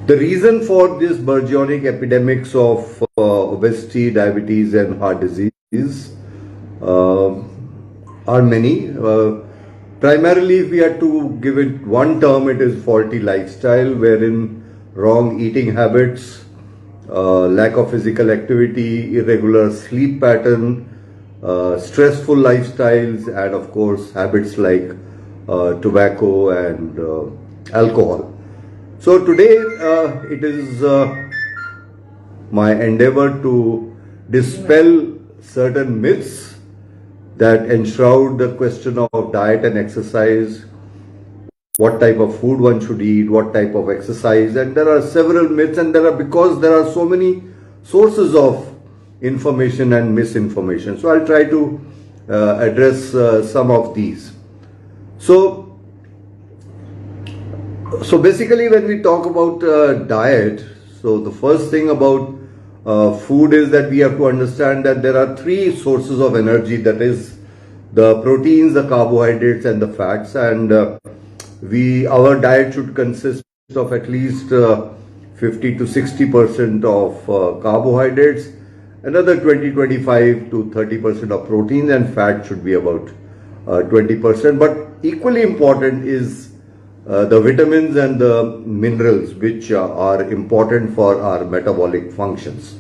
the reason for this burgeoning epidemics of obesity, diabetes and heart disease are many. Primarily, if we had to give it one term, it is faulty lifestyle, wherein wrong eating habits, lack of physical activity, irregular sleep pattern, stressful lifestyles, and of course habits like tobacco and alcohol. So today it is my endeavor to dispel certain myths that enshroud the question of diet and exercise, what type of food one should eat, what type of exercise, and there are several myths, and because there are so many sources of information and misinformation. So I'll try to address some of these. So basically when we talk about diet, so the first thing about food is that we have to understand that there are three sources of energy, that is the proteins, the carbohydrates and the fats, and our diet should consist of at least 50 to 60% of carbohydrates, another 20-25 to 30% of proteins, and fat should be about 20%. But equally important is the vitamins and the minerals, which are important for our metabolic functions.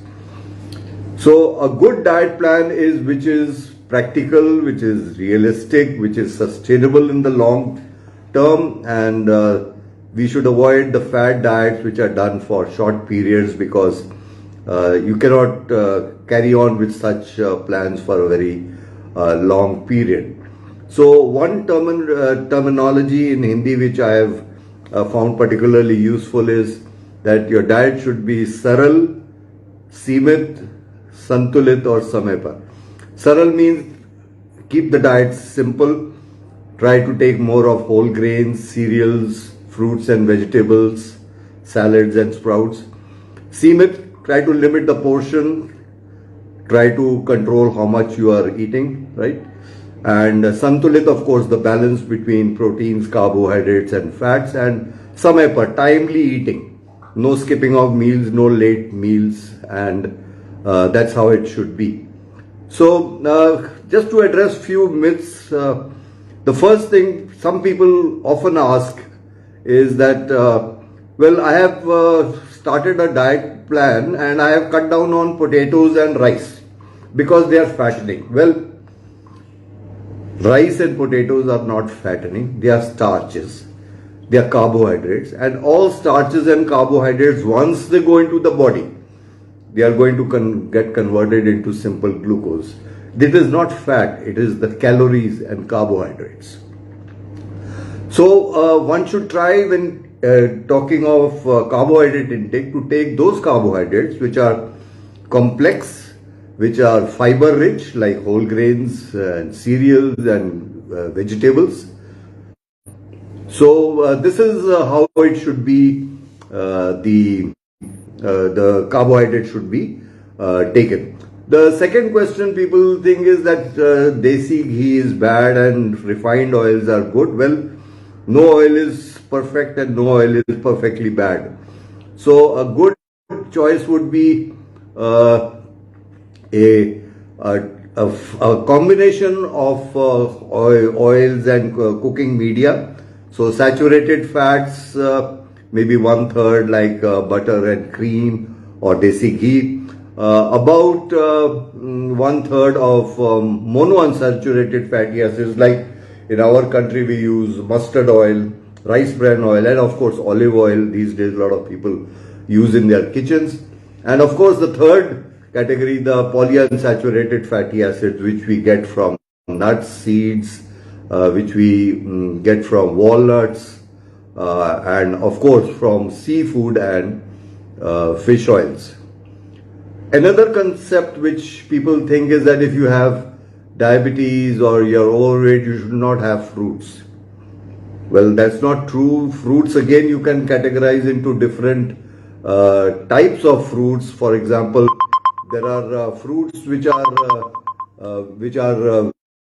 So a good diet plan is which is practical, which is realistic, which is sustainable in the long term, and we should avoid the fad diets which are done for short periods, because you cannot carry on with such plans for a very long period. So one terminology in Hindi which I have found particularly useful is that your diet should be saral, seemit, santulit or समय पर. Saral means keep the diet simple, try to take more of whole grains, cereals, fruits and vegetables, salads and sprouts. Seemit, try to limit the portion, try to control how much you are eating, right? And santulit, of course, the balance between proteins, carbohydrates and fats. And samay par, timely eating, no skipping of meals, no late meals, and that's how it should be. So just to address few myths, the first thing some people often ask is that, well, I have started a diet plan and I have cut down on potatoes and rice because they are fattening. Well, rice and potatoes are not fattening, they are starches, they are carbohydrates, and all starches and carbohydrates, once they go into the body, they are going to get converted into simple glucose. This is not fat, it is the calories and carbohydrates. So one should try, when talking of carbohydrate intake, to take those carbohydrates which are complex, which are fiber rich, like whole grains and cereals and vegetables. So this is how it should be, the carbohydrate should be taken. The second question people think is that desi ghee is bad and refined oils are good. Well, no oil is perfect and no oil is perfectly bad. So a good choice would be a combination of oils and cooking media. So saturated fats, maybe 1/3 like butter and cream or desi ghee. About 1/3 of monounsaturated fatty acids, like in our country we use mustard oil, rice bran oil, and of course olive oil. These days a lot of people use in their kitchens. And of course the third category, the polyunsaturated fatty acids, which we get from nuts, seeds, which we get from walnuts, and of course from seafood and fish oils. Another concept which people think is that if you have diabetes or you're overweight, you should not have fruits. Well, that's not true. Fruits, again, you can categorize into different types of fruits. For example, there are fruits which are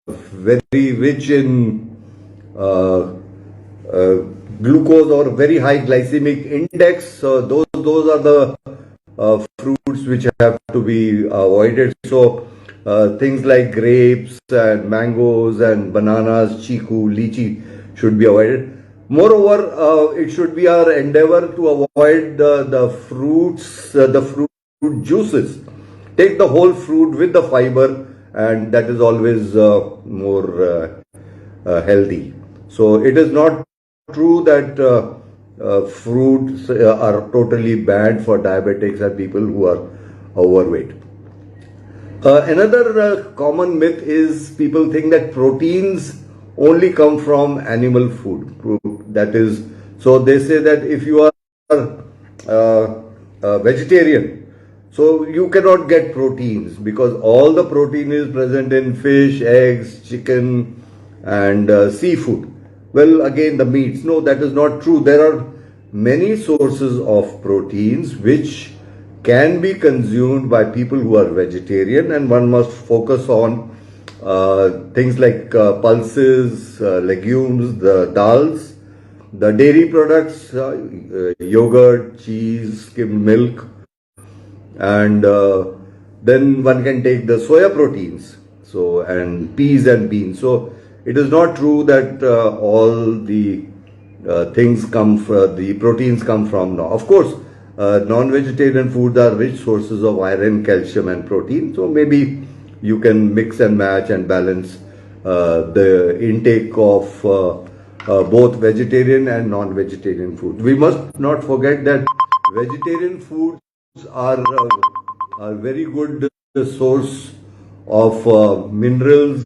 very rich in glucose or very high glycemic index. So those are the fruits which have to be avoided. So things like grapes and mangoes and bananas, chiku, lychee should be avoided. Moreover, it should be our endeavor to avoid the fruits, the fruit juices. Take the whole fruit with the fiber, and that is always more healthy. So it is not true that fruits are totally bad for diabetics and people who are overweight. Another common myth is people think that proteins only come from animal food. That is, so they say that if you are vegetarian, so you cannot get proteins because all the protein is present in fish, eggs, chicken, and seafood. Well, again, the meats. No, that is not true. There are many sources of proteins which can be consumed by people who are vegetarian, and one must focus on things like pulses, legumes, the dals, the dairy products, yogurt, cheese, skimmed milk, and then one can take the soya proteins, so, and peas and beans. So it is not true that all the things come from, the proteins come from. Now, of course, non-vegetarian foods are rich sources of iron, calcium and protein. So maybe you can mix and match and balance the intake of both vegetarian and non-vegetarian foods. We must not forget that vegetarian foods are a very good source of minerals,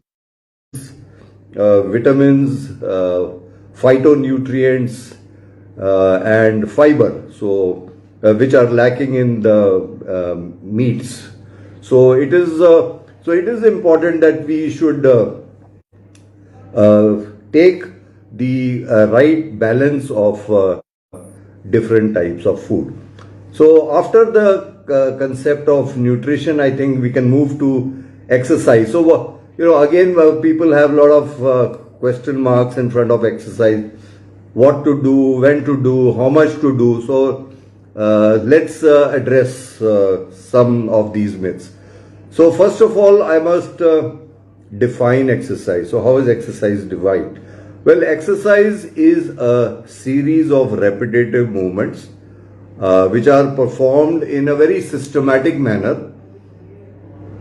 vitamins, phytonutrients, and fiber, so which are lacking in the meats. So it is important that we should take the right balance of different types of food. So after the concept of nutrition, I think we can move to exercise. So again, people have a lot of question marks in front of exercise. What to do, when to do, how much to do. So let's address some of these myths. So first of all, I must define exercise. So how is exercise defined? Well, exercise is a series of repetitive movements which are performed in a very systematic manner,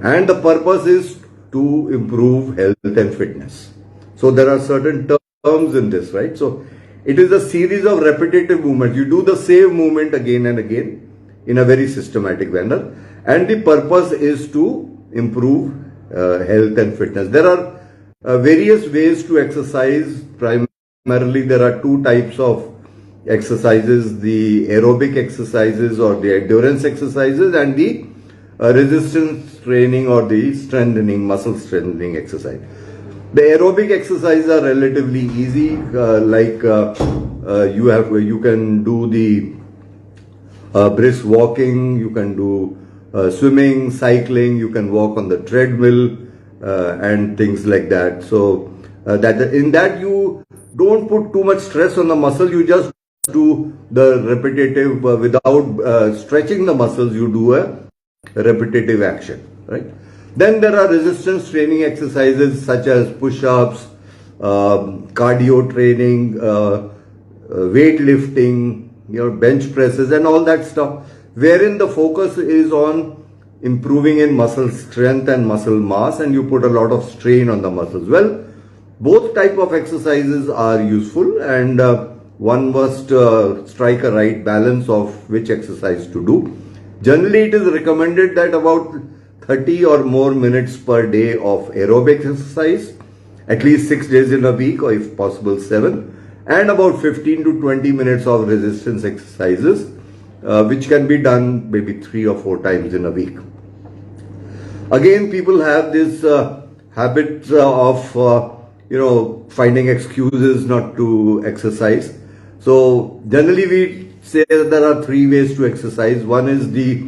and the purpose is to improve health and fitness. So there are certain terms in this, right? So it is a series of repetitive movements. You do the same movement again and again in a very systematic manner, and the purpose is to improve health and fitness. There are various ways to exercise. Primarily, there are two types of exercises: the aerobic exercises or the endurance exercises, and the resistance training or the strengthening, muscle strengthening exercise. The aerobic exercises are relatively easy, you can do the brisk walking, you can do swimming, cycling, you can walk on the treadmill, and things like that. So in that you don't put too much stress on the muscle, you just do the repetitive without stretching the muscles, you do a repetitive action, right? Then there are resistance training exercises such as push-ups, cardio training, weightlifting, bench presses and all that stuff, wherein the focus is on improving in muscle strength and muscle mass, and you put a lot of strain on the muscles. Well, both type of exercises are useful, and one must strike a right balance of which exercise to do. Generally, it is recommended that about 30 or more minutes per day of aerobic exercise, at least 6 days in a week, or if possible 7, and about 15 to 20 minutes of resistance exercises, which can be done maybe 3 or 4 times in a week. Again, people have this habit of finding excuses not to exercise. So generally we say that there are 3 ways to exercise. One is the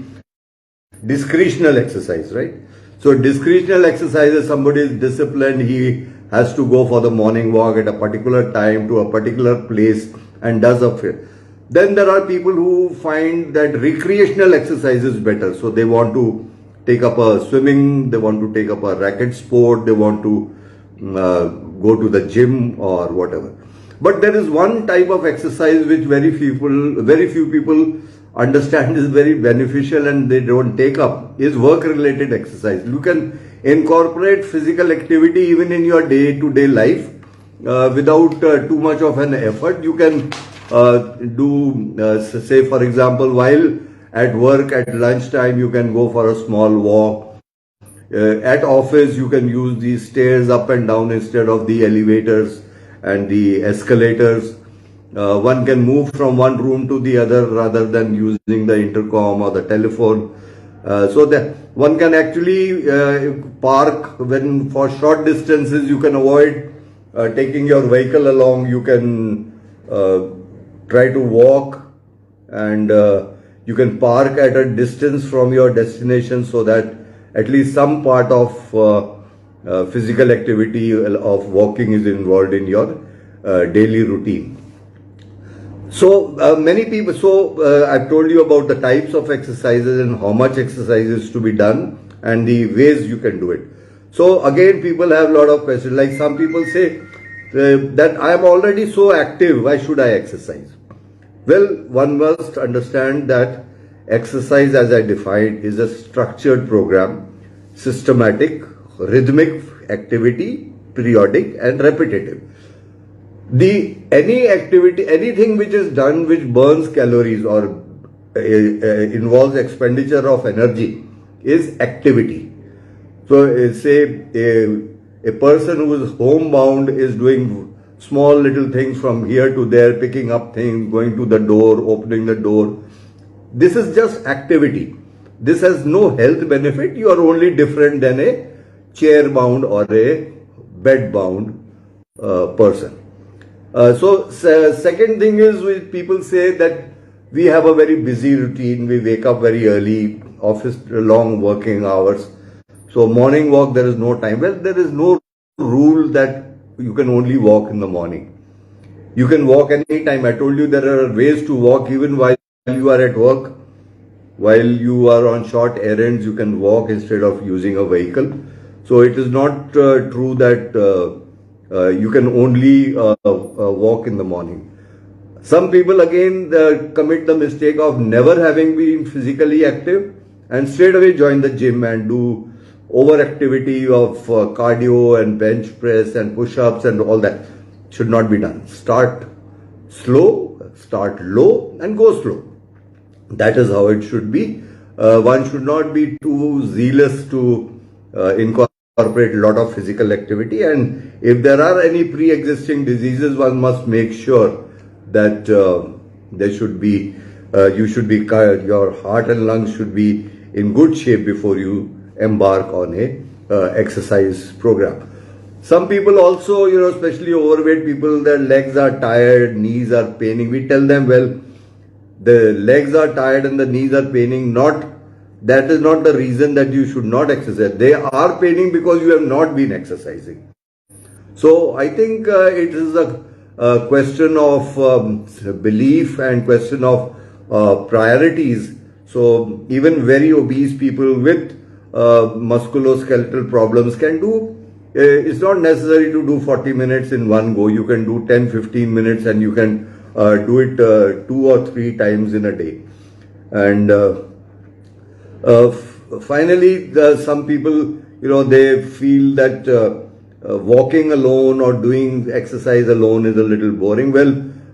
discretional exercise, right? So discretional exercise is somebody is disciplined, he has to go for the morning walk at a particular time to a particular place and does a fit. Then there are people who find that recreational exercise is better. So they want to take up a swimming, they want to take up a racket sport, they want to go to the gym or whatever. But there is one type of exercise which very few people understand is very beneficial and they don't take up, is work-related exercise. You can incorporate physical activity even in your day-to-day life without too much of an effort. You can say for example, while at work at lunchtime, you can go for a small walk. At office, you can use these stairs up and down instead of the elevators and the escalators. One can move from one room to the other rather than using the intercom or the telephone. So that one can actually park when for short distances. You can avoid taking your vehicle along. You can try to walk, and you can park at a distance from your destination so that at least some part of physical activity of walking is involved in your daily routine. So many people, I've told you about the types of exercises and how much exercise is to be done and the ways you can do it. So again, people have a lot of questions. Like some people say that I am already so active, why should I exercise? Well, one must understand that exercise, as I defined, is a structured program, systematic, rhythmic activity, periodic and repetitive. Anything which is done which burns calories or involves expenditure of energy is activity. So say a person who is homebound is doing small little things from here to there, picking up things, going to the door, opening the door. This is just activity. This has no health benefit. You are only different than a chair bound or a bed bound person. Second thing is, people say that we have a very busy routine. We wake up very early, office long working hours. So morning walk, there is no time. Well, there is no rule that you can only walk in the morning. You can walk any time. I told you there are ways to walk even while you are at work. While you are on short errands, you can walk instead of using a vehicle. So it is not true that you can only walk in the morning. Some people again commit the mistake of never having been physically active and straight away join the gym and do overactivity of cardio and bench press and push-ups and all that. Should not be done. Start slow, start low and go slow. That is how it should be. One should not be too zealous to incorporate a lot of physical activity, and if there are any pre-existing diseases, one must make sure that there should be, your heart and lungs should be in good shape before you embark on a exercise program. Some people also, especially overweight people, their legs are tired, knees are paining. We tell them, well, the legs are tired and the knees are paining, that is not the reason that you should not exercise. They are paining because you have not been exercising. So I think it is a question of belief and question of priorities. So even very obese people with musculoskeletal problems can do, it's not necessary to do 40 minutes in one go. You can do 10-15 minutes and you can do it 2 or 3 times in a day. And finally, some people, they feel that walking alone or doing exercise alone is a little boring. Well,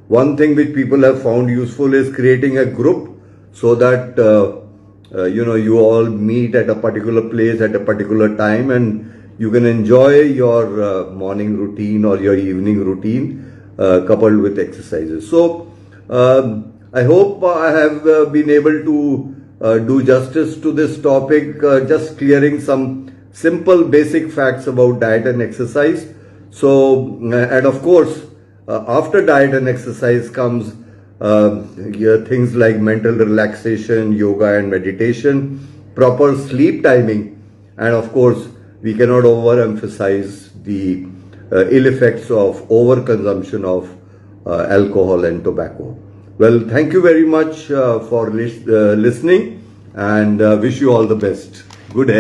one thing which people have found useful is creating a group so that you all meet at a particular place at a particular time and you can enjoy your morning routine or your evening routine coupled with exercises. So I hope I have been able to do justice to this topic, just clearing some simple basic facts about diet and exercise. So, and of course, after diet and exercise comes things like mental relaxation, yoga and meditation, proper sleep timing, and of course, we cannot overemphasize the ill effects of overconsumption of alcohol and tobacco. Well, thank you very much for listening, and wish you all the best. Good health.